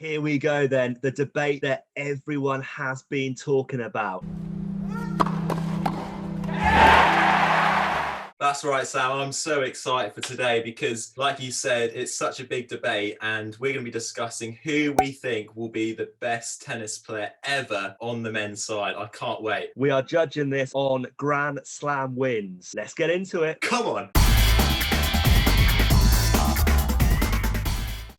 Here we go then, the debate that everyone has been talking about. That's right, Sam. I'm so excited for today because, like you said, it's such a big debate, and we're going to be discussing who we think will be the best tennis player ever on the men's side. I can't wait. We are judging this on Grand Slam wins. Let's get into it. Come on.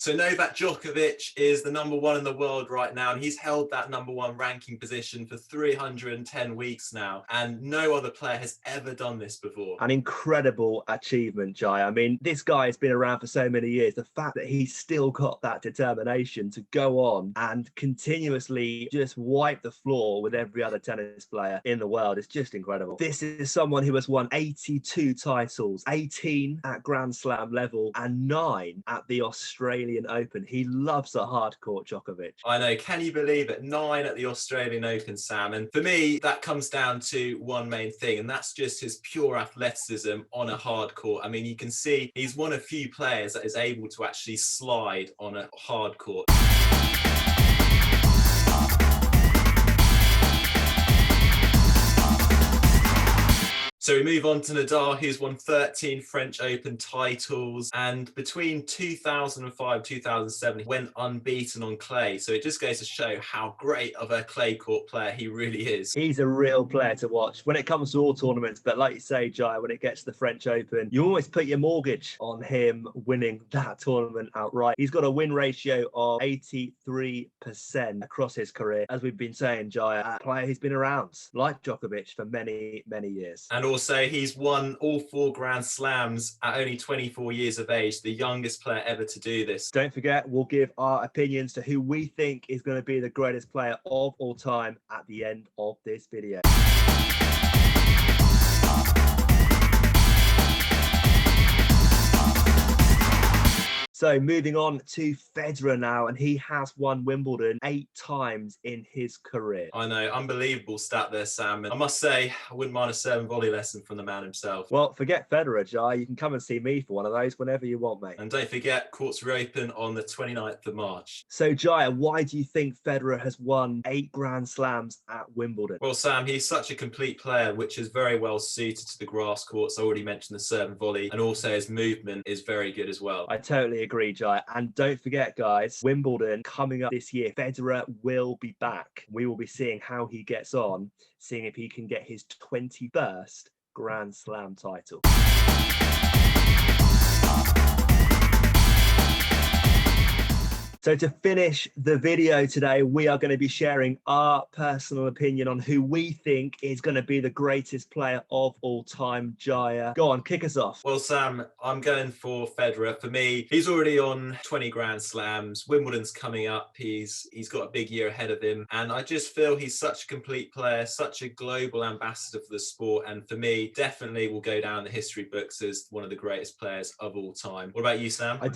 So Novak Djokovic is the #1 in the world right now, and he's held that #1 ranking position for 310 weeks now, and no other player has ever done this before. An incredible achievement, Jai. I mean, this guy has been around for so many years. The fact that he's still got that determination to go on and continuously just wipe the floor with every other tennis player in the world is just incredible. This is someone who has won 82 titles, 18 at Grand Slam level and 9 at the Australian Open. He loves a hardcourt, Djokovic. I know. Can you believe it? 9 at the Australian Open, Sam. And for me, that comes down to one main thing, and that's just his pure athleticism on a hard court. I mean, you can see he's one of few players that is able to actually slide on a hard court. So we move on to Nadal, who's won 13 French Open titles, and between 2005 and 2007, he went unbeaten on clay. So it just goes to show how great of a clay court player he really is. He's a real player to watch when it comes to all tournaments. But like you say, Jai, when it gets to the French Open, you always put your mortgage on him winning that tournament outright. He's got a win ratio of 83% across his career. As we've been saying, Jai, a player who's been around like Djokovic for many, many years. And also, he's won all 4 Grand Slams at only 24 years of age, the youngest player ever to do this. Don't forget, we'll give our opinions to who we think is going to be the greatest player of all time at the end of this video. So moving on to Federer now, and he has won Wimbledon 8 times in his career. I know, unbelievable stat there, Sam. And I must say, I wouldn't mind a serve and volley lesson from the man himself. Well, forget Federer, Jai. You can come and see me for one of those whenever you want, mate. And don't forget, courts reopen on the 29th of March. So, Jai, why do you think Federer has won 8 Grand Slams at Wimbledon? Well, Sam, he's such a complete player, which is very well suited to the grass courts. I already mentioned the serve and volley, and also his movement is very good as well. I totally agree, Jai. And don't forget, guys, Wimbledon coming up this year. Federer will be back. We will be seeing how he gets on, seeing if he can get his 21st Grand Slam title. So to finish the video today, we are going to be sharing our personal opinion on who we think is going to be the greatest player of all time. Jaya, go on, kick us off. Well, Sam, I'm going for Federer. For me, he's already on 20 Grand Slams. Wimbledon's coming up. He's got a big year ahead of him. And I just feel he's such a complete player, such a global ambassador for the sport. And for me, definitely will go down the history books as one of the greatest players of all time. What about you, Sam? I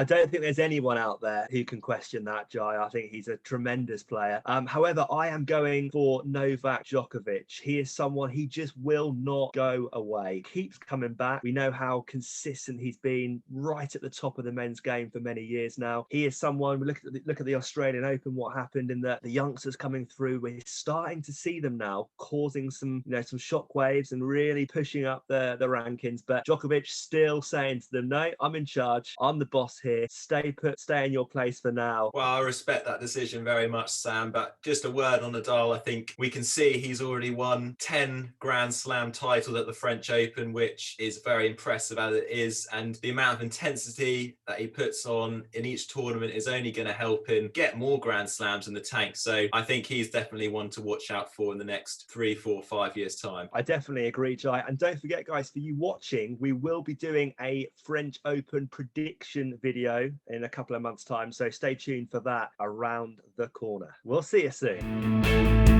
don't think there's anyone out there who can question that, Jai. I think he's a tremendous player. However, I am going for Novak Djokovic. He is someone, he just will not go away. Keeps coming back. We know how consistent he's been right at the top of the men's game for many years now. He is someone, we look at the Australian Open, what happened in the youngsters coming through. We're starting to see them now causing some shockwaves and really pushing up the rankings. But Djokovic still saying to them, no, I'm in charge. I'm the boss here. Stay put, stay in your place for now. Well, I respect that decision very much, Sam, but just a word on Nadal. I think we can see he's already won 10 Grand Slam titles at the French Open, which is very impressive as it is, and the amount of intensity that he puts on in each tournament is only going to help him get more Grand Slams in the tank. So I think he's definitely one to watch out for in the next 3, 4, 5 years' time. I definitely agree, Jai. And don't forget, guys, for you watching, we will be doing a French Open prediction video in a couple of months' time. So stay tuned for that around the corner. We'll see you soon.